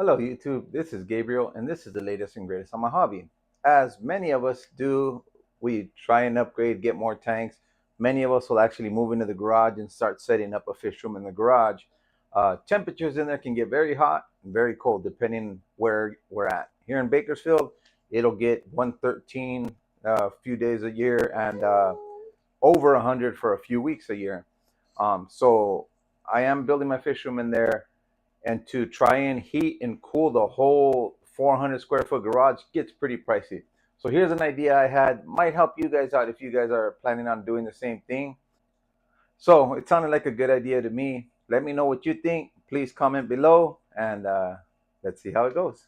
Hello, YouTube. This is Gabriel, and this is the latest and greatest on my hobby. As many of us do, we try and upgrade, get more tanks. Many of us will actually move into the garage and start setting up a fish room in the garage. Temperatures in there can get very hot and very cold depending where we're at. Here in Bakersfield, it'll get 113 a few days a year and over 100 for a few weeks a year. So I am building my fish room in there, and to try and heat and cool the whole 400 square foot garage gets pretty pricey. So here's an idea I had, might help you guys out if you guys are planning on doing the same thing. So it sounded like a good idea to me. Let me know what you think. Please comment below, and let's see how it goes.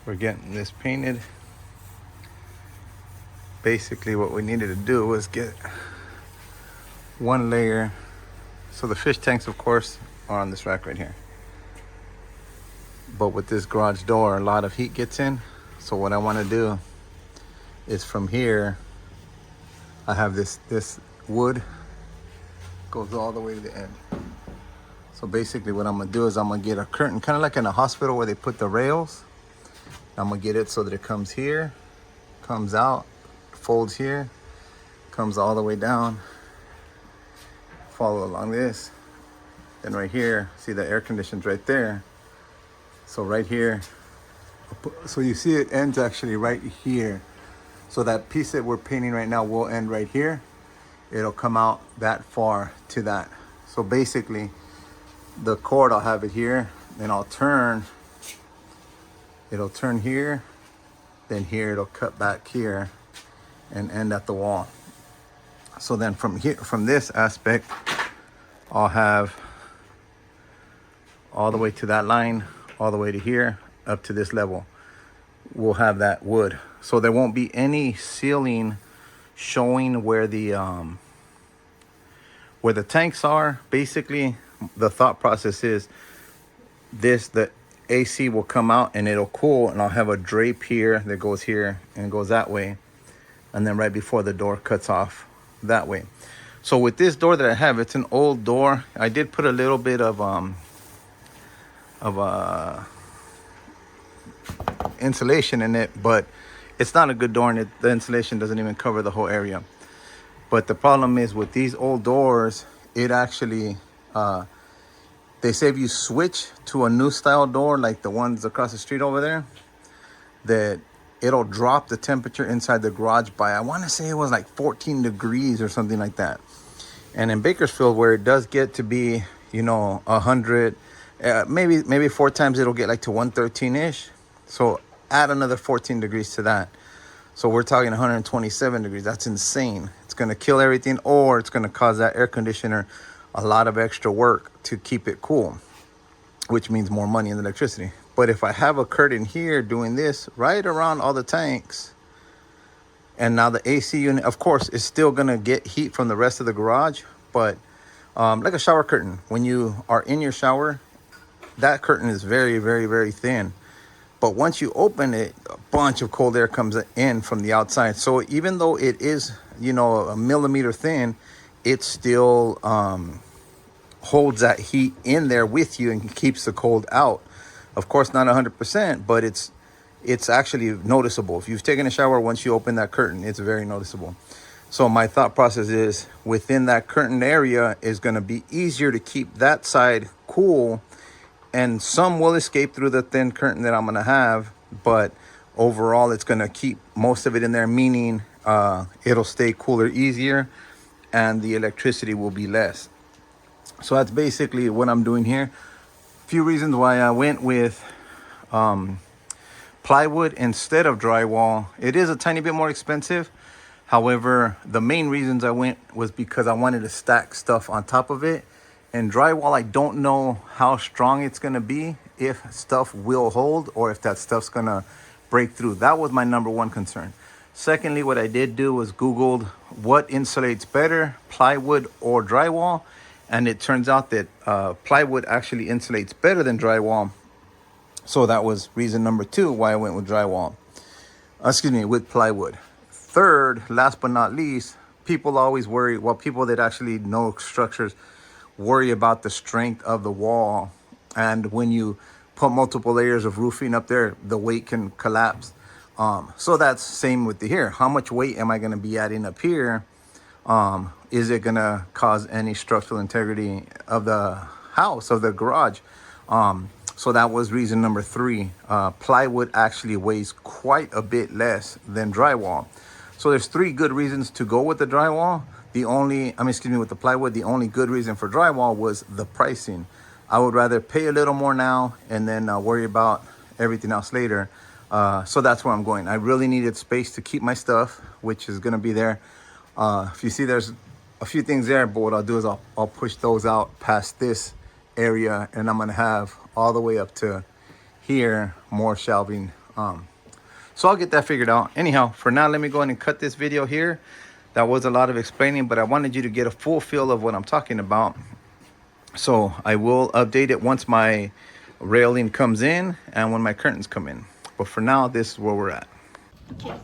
We're getting this painted. Basically what we needed to do was get one layer. So the fish tanks, of course, are on this rack right here. But with this garage door, a lot of heat gets in. So what I want to do is from here, I have this wood goes all the way to the end. So basically what I'm gonna do is I'm gonna get a curtain, kind of like in a hospital where they put the rails. I'm gonna get it so that it comes here, comes out, folds here, comes all the way down, follow along this. Then right here, see the air conditioners right there. So right here, so you see it ends actually right here. So that piece that we're painting right now will end right here. It'll come out that far to that. So basically the cord, I'll have it here, then I'll turn, it'll turn here, then here it'll cut back here and end at the wall. So then from here, from this aspect, I'll have all the way to that line, all the way to here, up to this level. We'll have that wood. So there won't be any ceiling showing where the tanks are. Basically, the thought process is this, the AC will come out and it'll cool, and I'll have a drape here that goes here and goes that way. And then right before the door cuts off that way. So with this door that I have, it's an old door. I did put a little bit of insulation in it, but it's not a good door, and the insulation doesn't even cover the whole area. But the problem is with these old doors, it actually they say if you switch to a new style door like the ones across the street over there, that it'll drop the temperature inside the garage by, I want to say it was like 14 degrees or something like that. And in Bakersfield, where it does get to be, you know, 100, maybe 4 times it'll get like to 113-ish. So add another 14 degrees to that. So we're talking 127 degrees. That's insane. It's going to kill everything, or it's going to cause that air conditioner a lot of extra work to keep it cool, which means more money in electricity. But if I have a curtain here doing this right around all the tanks, and now the AC unit, of course, is still going to get heat from the rest of the garage, but like a shower curtain, when you are in your shower, that curtain is very, very, very thin. But once you open it, a bunch of cold air comes in from the outside. So even though it is, you know, a millimeter thin, it still holds that heat in there with you and keeps the cold out. Of course, not 100%, but it's actually noticeable. If you've taken a shower, once you open that curtain, it's very noticeable. So my thought process is within that curtain area is going to be easier to keep that side cool, and some will escape through the thin curtain that I'm going to have, but overall it's going to keep most of it in there, meaning it'll stay cooler easier and the electricity will be less. So that's basically what I'm doing here. A few reasons why I went with plywood instead of drywall. It is a tiny bit more expensive. However, the main reasons I went was because I wanted to stack stuff on top of it. And drywall, I don't know how strong it's going to be, if stuff will hold, or if that stuff's going to break through. That was my number one concern. Secondly, what I did do was Googled what insulates better, plywood or drywall. And it turns out that plywood actually insulates better than drywall. So that was reason number two why I went with drywall. With plywood. Third, last but not least, people always worry, well, people that actually know structures worry about the strength of the wall And when you put multiple layers of roofing up there, the weight can collapse. So that's same with the here. How much weight am I going to be adding up here? Is it going to cause any structural integrity of the house, of the garage? So that was reason number three. Plywood actually weighs quite a bit less than drywall. So there's three good reasons to go with the drywall. With the plywood, the only good reason for drywall was the pricing. I would rather pay a little more now and then worry about everything else later. So that's where I'm going. I really needed space to keep my stuff, which is going to be there. If you see, there's a few things there, but what I'll do is I'll push those out past this area, and I'm going to have all the way up to here more shelving. So I'll get that figured out. Anyhow, for now, let me go ahead and cut this video here. That was a lot of explaining, but I wanted you to get a full feel of what I'm talking about. So I will update it once my railing comes in and when my curtains come in. But for now, this is where we're at. Okay.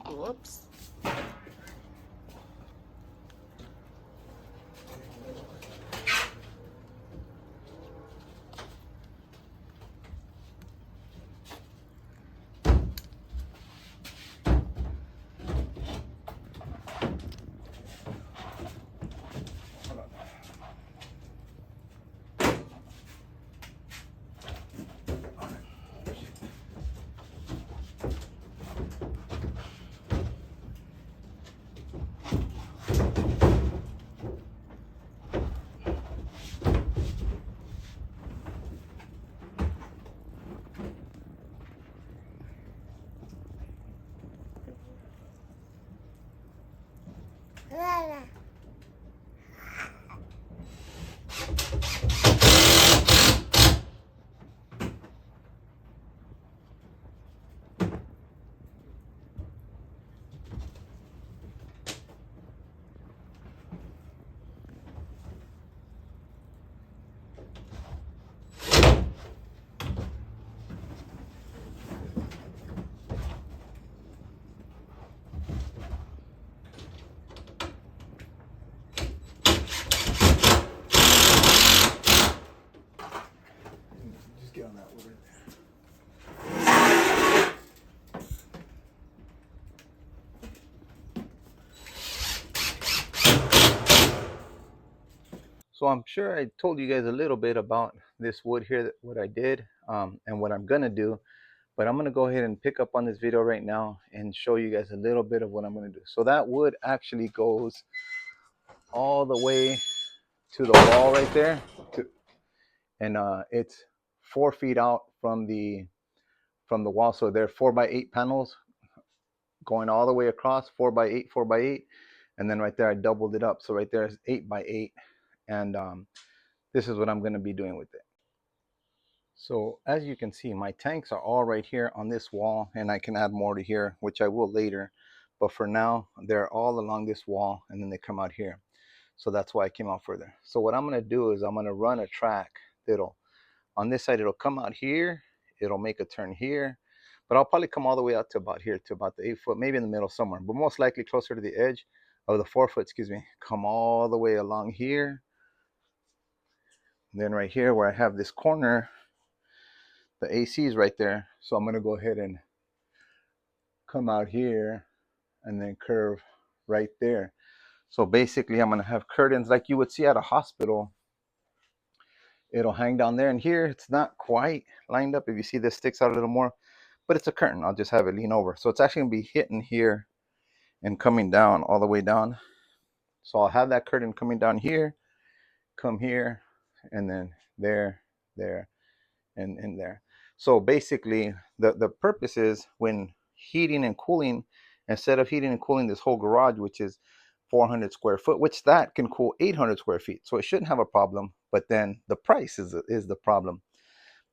Whoops. Just get on that wood right there. So I'm sure I told you guys a little bit about this wood here, what I did, and what I'm gonna do. But I'm gonna go ahead and pick up on this video right now and show you guys a little bit of what I'm gonna do. So that wood actually goes all the way to the wall right there, and it's 4 feet out from the wall. So they're 4x8 panels going all the way across, 4x8, 4x8, and then right there I doubled it up. So right there is 8x8, and this is what I'm gonna be doing with it. So as you can see, my tanks are all right here on this wall, and I can add more to here, which I will later. But for now, they're all along this wall, and then they come out here. So that's why I came out further. So what I'm gonna do is I'm gonna run a track that'll, on this side, it'll come out here, it'll make a turn here, but I'll probably come all the way out to about here, to about the 8 foot, maybe in the middle somewhere, but most likely closer to the edge of the 4 foot, excuse me, come all the way along here. And then right here where I have this corner, the AC is right there. So I'm gonna go ahead and come out here and then curve right there. So basically I'm gonna have curtains like you would see at a hospital. It'll hang down there, and here it's not quite lined up. If you see, this sticks out a little more, but it's a curtain. I'll just have it lean over. So it's actually gonna be hitting here and coming down all the way down. So I'll have that curtain coming down here, come here, and then there, there, and there. So basically the purpose is when heating and cooling, instead of heating and cooling this whole garage, which is 400 square foot, which that can cool 800 square feet. So it shouldn't have a problem, but then the price is the problem.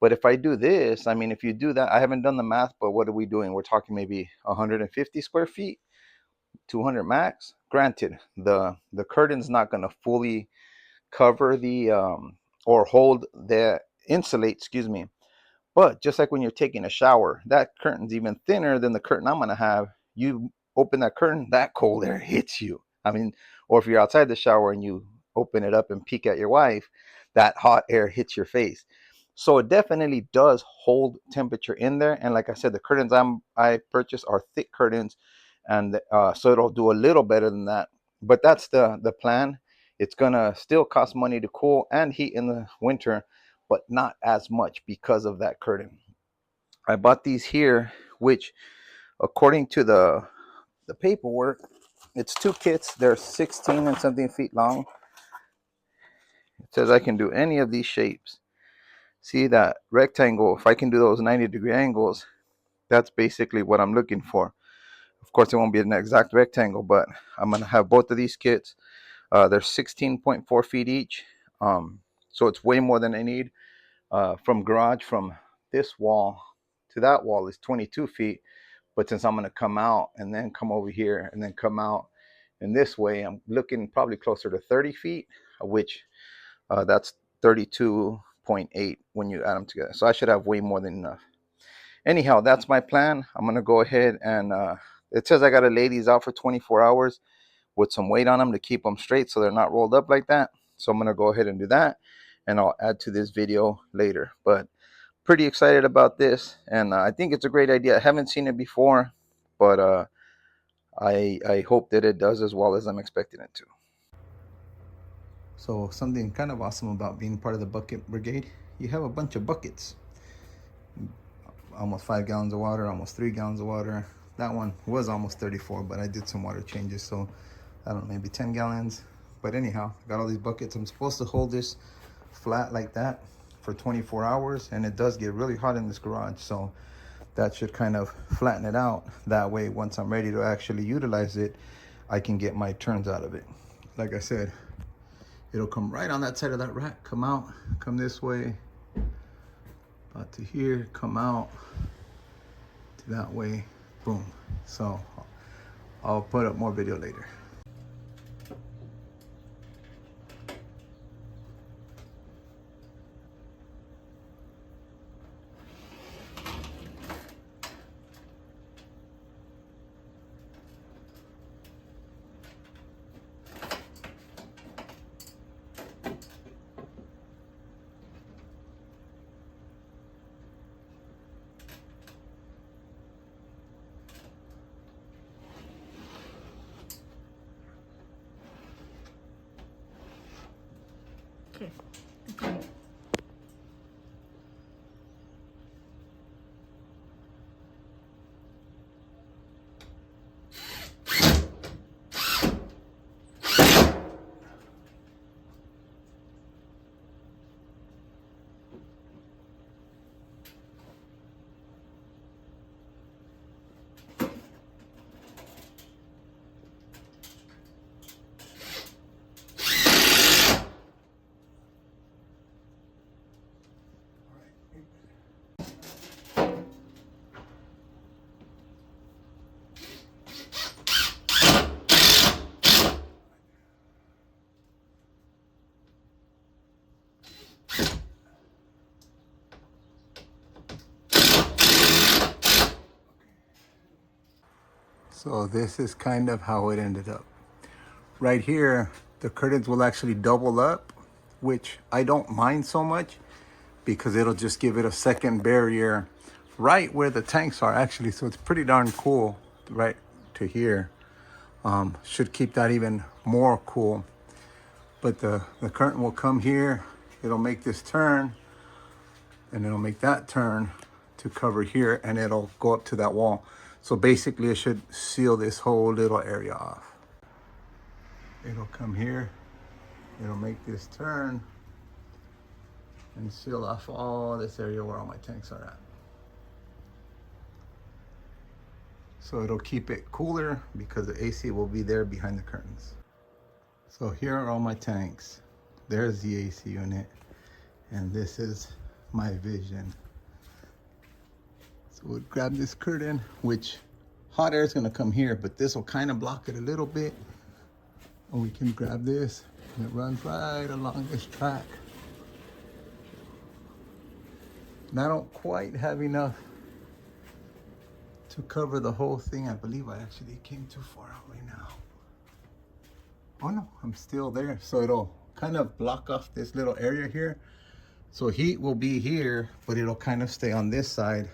But if I do this, I mean, if you do that, I haven't done the math, but what are we doing? We're talking maybe 150 square feet, 200 max. Granted, the curtain's not going to fully cover the or hold the insulate, excuse me. But just like when you're taking a shower, that curtain's even thinner than the curtain I'm going to have. you open that curtain, that cold air hits you. I mean, or if you're outside the shower and you open it up and peek at your wife, that hot air hits your face. So it definitely does hold temperature in there. And like I said, the curtains I purchased are thick curtains, and so it'll do a little better than that. But that's the plan. It's gonna still cost money to cool and heat in the winter, but not as much because of that curtain. I bought these here, which according to the paperwork, it's 2 kits. They're 16 and something feet long. It says I can do any of these shapes. See that rectangle? If I can do those 90-degree angles, that's basically what I'm looking for. Of course, it won't be an exact rectangle, but I'm gonna have both of these kits. They're 16.4 feet each, so it's way more than I need. From garage, from this wall to that wall is 22 feet, but since I'm gonna come out and then come over here and then come out in this way, I'm looking probably closer to 30 feet, which that's 32.8 when you add them together. So I should have way more than enough. Anyhow, that's my plan. I'm gonna go ahead and it says I gotta lay these out for 24 hours with some weight on them to keep them straight so they're not rolled up like that. So I'm gonna go ahead and do that, and I'll add to this video later. But pretty excited about this, and I think it's a great idea. I haven't seen it before, but I hope that it does as well as I'm expecting it to. So something kind of awesome about being part of the bucket brigade, you have a bunch of buckets. Almost 5 gallons of water, almost 3 gallons of water. That one was almost 34, but I did some water changes, so I don't know, maybe 10 gallons. But anyhow, I got all these buckets. I'm supposed to hold this flat like that for 24 hours, and it does get really hot in this garage, so that should kind of flatten it out. That way, once I'm ready to actually utilize it, I can get my turns out of it. Like I said, it'll come right on that side of that rack, come out, come this way, about to here, come out to that way, boom. So I'll put up more video later. Okay. Okay. So this is kind of how it ended up. Right here, the curtains will actually double up, which I don't mind so much because it'll just give it a second barrier right where the tanks are actually. So it's pretty darn cool right to here. Should keep that even more cool. But the curtain will come here, it'll make this turn, and it'll make that turn to cover here, and it'll go up to that wall. So basically it should seal this whole little area off. It'll come here, it'll make this turn and seal off all this area where all my tanks are at. So it'll keep it cooler because the AC will be there behind the curtains. So here are all my tanks. There's the AC unit, and this is my vision. So we'll grab this curtain, which hot air is gonna come here, but this will kind of block it a little bit. And we can grab this, and it runs right along this track. And I don't quite have enough to cover the whole thing. I believe I actually came too far out right now. Oh no, I'm still there. So it'll kind of block off this little area here. So heat will be here, but it'll kind of stay on this side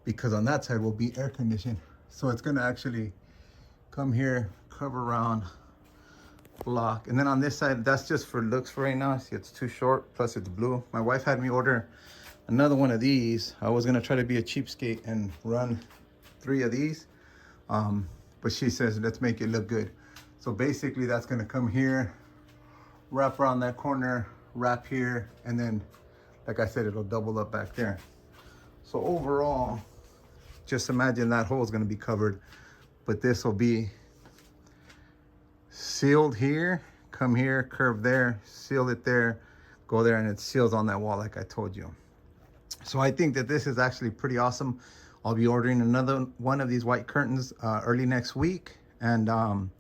because on that side will be air conditioned. So it's gonna actually come here, cover around, block. And then on this side, that's just for looks for right now. See, it's too short, plus it's blue. My wife had me order another one of these. I was gonna try to be a cheapskate and run 3 of these. But she says, let's make it look good. So basically that's gonna come here, wrap around that corner, wrap here, and then, like I said, it'll double up back there. So overall, just imagine that hole is gonna be covered, but this will be sealed here, come here, curve there, seal it there, go there, and it seals on that wall like I told you. So I think that this is actually pretty awesome. I'll be ordering another one of these white curtains early next week, and I'm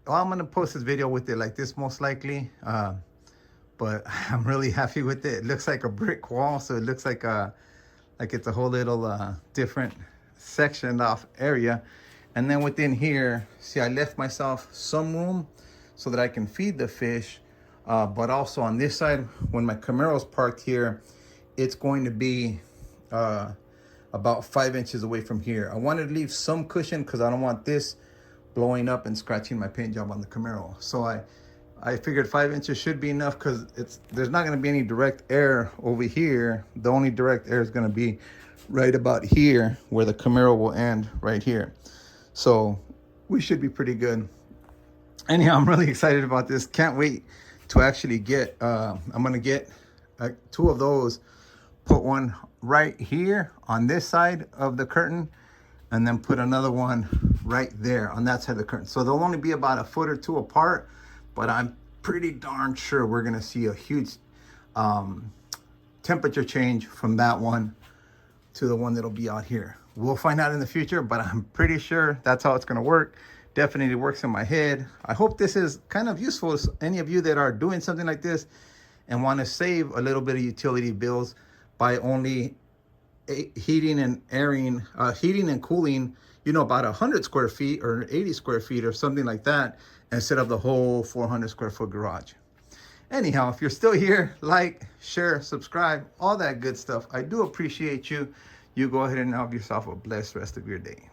gonna post this video with it like this most likely, but I'm really happy with it. It looks like a brick wall, so it looks like it's a whole little different sectioned off area. And then within here, see, I left myself some room so that I can feed the fish, but also on this side, when my Camaro's parked here, it's going to be about 5 inches away from here. I wanted to leave some cushion because I don't want this blowing up and scratching my paint job on the Camaro. So I figured 5 inches should be enough because there's not going to be any direct air over here. The only direct air is going to be right about here where the Camaro will end, right here. So we should be pretty good. Anyhow, I'm really excited about this. Can't wait to actually get, I'm going to get 2 of those, put one right here on this side of the curtain, and then put another one right there on that side of the curtain. So they'll only be about 1 foot or 2 apart, but I'm pretty darn sure we're gonna see a huge temperature change from that one to the one that'll be out here. We'll find out in the future, but I'm pretty sure that's how it's gonna work. Definitely works in my head. I hope this is kind of useful to any of you that are doing something like this and want to save a little bit of utility bills by only heating and cooling, you know, about 100 square feet or 80 square feet or something like that, instead of the whole 400 square foot garage. Anyhow, if you're still here, like, share, subscribe, all that good stuff. I do appreciate you. You go ahead and have yourself a blessed rest of your day.